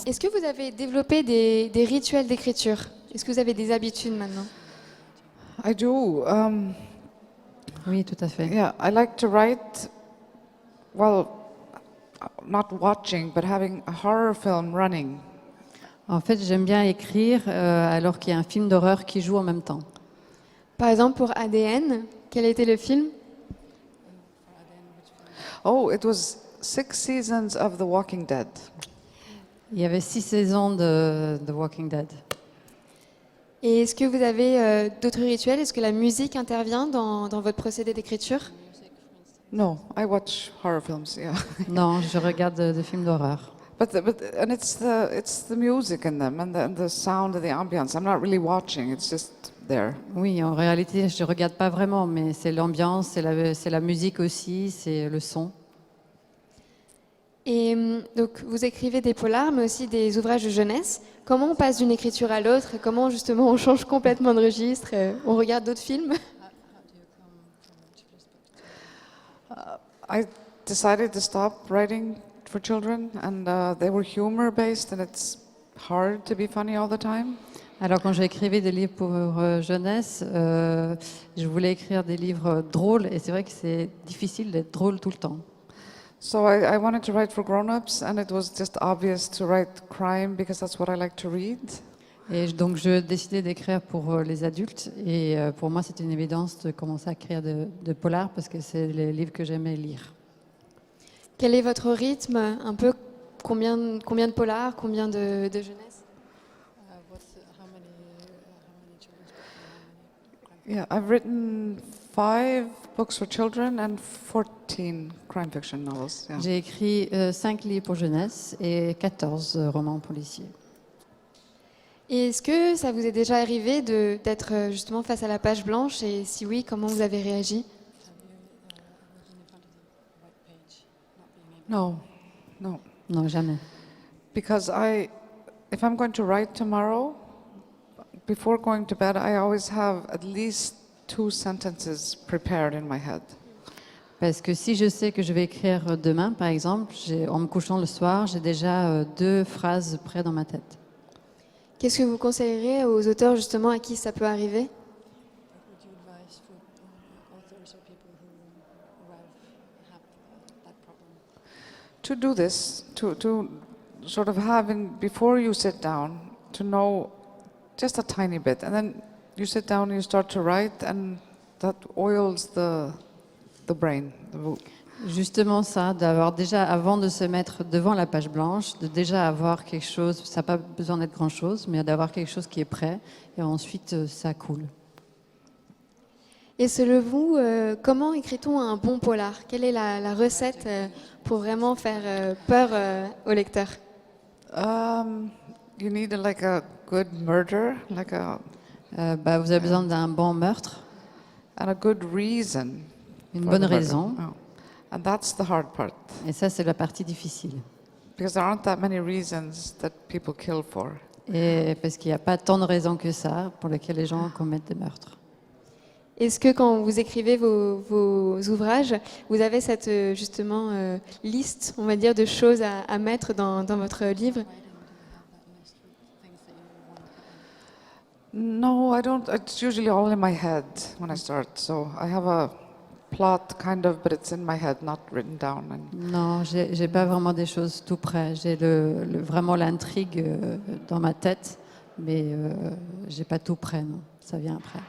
Est-ce que vous avez développé des rituels d'écriture? Est-ce que vous avez des habitudes maintenant? I do. Oui, tout à fait. Yeah, I like to write, well, not watching, but having a horror film running. En fait, j'aime bien écrire alors qu'il y a un film d'horreur qui joue en même temps. Par exemple, pour ADN, quel était le film? Oh, it was 6 seasons of The Walking Dead. Il y avait 6 saisons de The Walking Dead. Et est-ce que vous avez d'autres rituels? Est-ce que la musique intervient dans votre procédé d'écriture? No, I watch horror films, yeah. Non, je regarde des films d'horreur. And it's the music in them and the sound and the ambience. I'm not really watching, it's just there. Oui, en réalité, je ne regarde pas vraiment, mais c'est l'ambiance, c'est la musique aussi, c'est le son. Et donc, vous écrivez des polars, mais aussi des ouvrages de jeunesse. Comment on passe d'une écriture à l'autre? Comment, justement, on change complètement de registre? On regarde d'autres films? I decided to stop writing for children, and they were humor-based, and it's hard to be funny all the time. Alors, quand j'écrivais des livres pour jeunesse, je voulais écrire des livres drôles, et c'est vrai que c'est difficile d'être drôle tout le temps. So I wanted to write for grown-ups, and it was just obvious to write crime because that's what I like to read. Et donc, je décidais d'écrire pour les adultes, et pour moi, c'était une évidence de commencer à écrire de polars, parce que c'est les livres que j'aimais lire. Quel est votre rythme? Un peu combien de polars, combien de jeunesse? Yeah, I've written 5 books for children and 14 crime fiction novels. Yeah. J'ai écrit 5 livres pour jeunesse et 14 romans policiers. Et est-ce que ça vous est déjà arrivé d'être justement face à la page blanche? Et si oui, comment vous avez réagi? No. Non, jamais. Because if I'm going to write tomorrow, before going to bed, I always have at least 2 sentences prepared in my head. Parce que si je sais que je vais écrire demain, par exemple, en me couchant le soir, j'ai déjà 2 phrases prêtes dans ma tête. Qu'est-ce que vous conseillerez aux auteurs justement à qui ça peut arriver? To do this, to sort of having, before you sit down, to know just a tiny bit. And then you sit down and you start to write, and that oils the brain. Justement ça, d'avoir déjà, avant de se mettre devant la page blanche, de déjà avoir quelque chose, ça n'a pas besoin d'être grand-chose, mais d'avoir quelque chose qui est prêt, et ensuite ça coule. Et selon vous, comment écrit-on un bon polar? Quelle est la recette pour vraiment faire peur au lecteur? You need like a good murder, like Vous avez besoin d'un bon meurtre, and a good reason. une for bonne the murder. raison, Oh. And that's the hard part, et ça c'est la partie difficile. because there aren't that many reasons that people kill for. Et parce qu'il n'y a pas tant de raisons que ça pour lesquelles les gens commettent des meurtres. Est-ce que quand vous écrivez vos ouvrages, vous avez cette justement liste, on va dire, de choses à mettre dans votre livre? No, I don't. It's usually all in my head when I start. So I have a plot, kind of, but it's in my head, not written down. Non, j'ai pas vraiment des choses tout près. J'ai vraiment l'intrigue dans ma tête, mais j'ai pas tout près, non. Ça vient après.